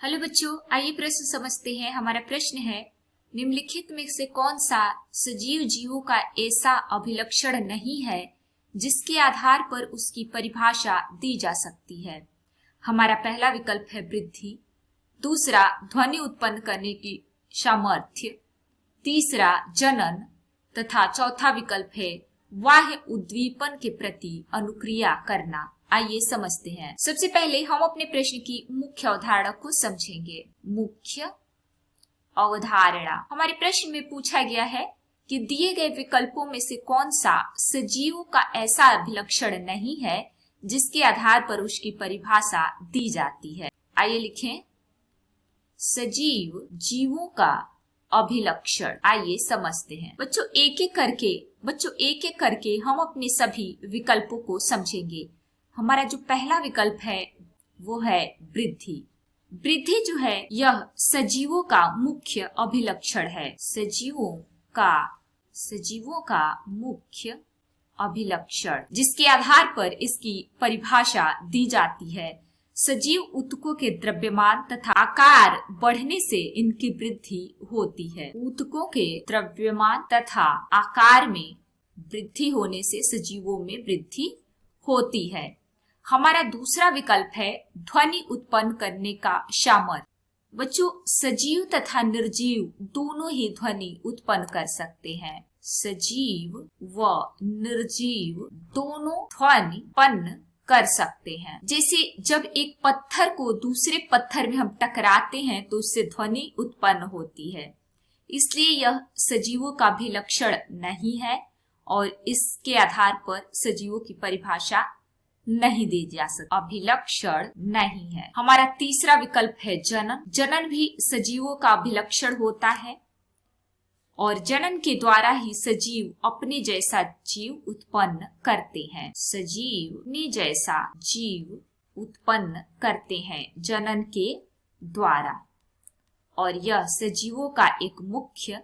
Hello बच्चों, आइए प्रश्न समझते हैं। हमारा प्रश्न है, निम्नलिखित में से कौन सा सजीव जीवों का ऐसा अभिलक्षण नहीं है जिसके आधार पर उसकी परिभाषा दी जा सकती है। हमारा पहला विकल्प है वृद्धि, दूसरा ध्वनि उत्पन्न करने की सामर्थ्य, तीसरा जनन तथा चौथा विकल्प है बाह्य उद्दीपन के प्रति अनुक्रिया करना। आइए समझते हैं। सबसे पहले हम अपने प्रश्न की मुख्य अवधारणा को समझेंगे। मुख्य अवधारणा, हमारे प्रश्न में पूछा गया है कि दिए गए विकल्पों में से कौन सा सजीवों का ऐसा अभिलक्षण नहीं है जिसके आधार पर उसकी परिभाषा दी जाती है। आइए लिखें, सजीव जीवों का अभिलक्षण। आइए समझते हैं बच्चों, एक एक करके हम अपने सभी विकल्पों को समझेंगे। हमारा जो पहला विकल्प है वो है वृद्धि। वृद्धि जो है यह सजीवों का मुख्य अभिलक्षण है। सजीवों का मुख्य अभिलक्षण जिसके आधार पर इसकी परिभाषा दी जाती है। सजीव ऊतकों के द्रव्यमान तथा आकार बढ़ने से इनकी वृद्धि होती है। ऊतकों के द्रव्यमान तथा आकार में वृद्धि होने से सजीवों में वृद्धि होती है। हमारा दूसरा विकल्प है ध्वनि उत्पन्न करने का सामर्थ्य। बच्चों, सजीव तथा निर्जीव दोनों ही ध्वनि उत्पन्न कर सकते हैं। सजीव व निर्जीव दोनों ध्वनि उत्पन्न कर सकते हैं। जैसे जब एक पत्थर को दूसरे पत्थर में हम टकराते हैं तो उससे ध्वनि उत्पन्न होती है। इसलिए यह सजीवों का भी लक्षण नहीं है और इसके आधार पर सजीवों की परिभाषा नहीं दी जा सकती, अभिलक्षण नहीं है। हमारा तीसरा विकल्प है जनन। जनन भी सजीवों का अभिलक्षण होता है और जनन के द्वारा ही सजीव अपने जैसा जीव उत्पन्न करते हैं। सजीव अपने जैसा जीव उत्पन्न करते हैं जनन के द्वारा, और यह सजीवों का एक मुख्य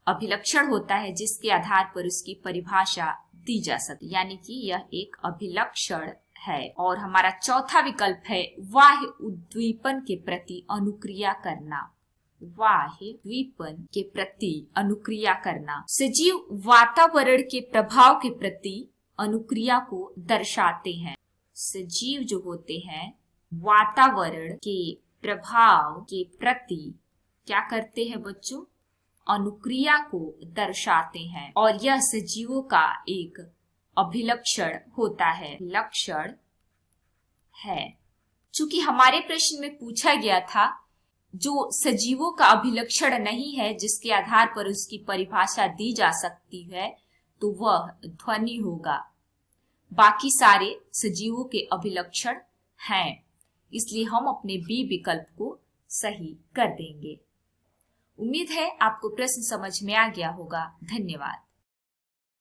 अभिलक्षण होता है जिसके आधार पर उसकी परिभाषा दी जा सकती, यानी कि यह एक अभिलक्षण है। और हमारा चौथा विकल्प है बाह्य उद्दीपन के प्रति अनुक्रिया करना। बाह्य उद्दीपन के प्रति अनुक्रिया करना सजीव वातावरण के प्रभाव के प्रति अनुक्रिया को दर्शाते हैं। सजीव जो होते हैं वातावरण के प्रभाव के प्रति क्या करते हैं बच्चों? अनुक्रिया को दर्शाते हैं, और यह सजीवों का एक अभिलक्षण होता है, लक्षण है। चूंकि हमारे प्रश्न में पूछा गया था जो सजीवों का अभिलक्षण नहीं है जिसके आधार पर उसकी परिभाषा दी जा सकती है, तो वह ध्वनि होगा। बाकी सारे सजीवों के अभिलक्षण हैं, इसलिए हम अपने बी विकल्प को सही कर देंगे। उम्मीद है आपको प्रश्न समझ में आ गया होगा। धन्यवाद।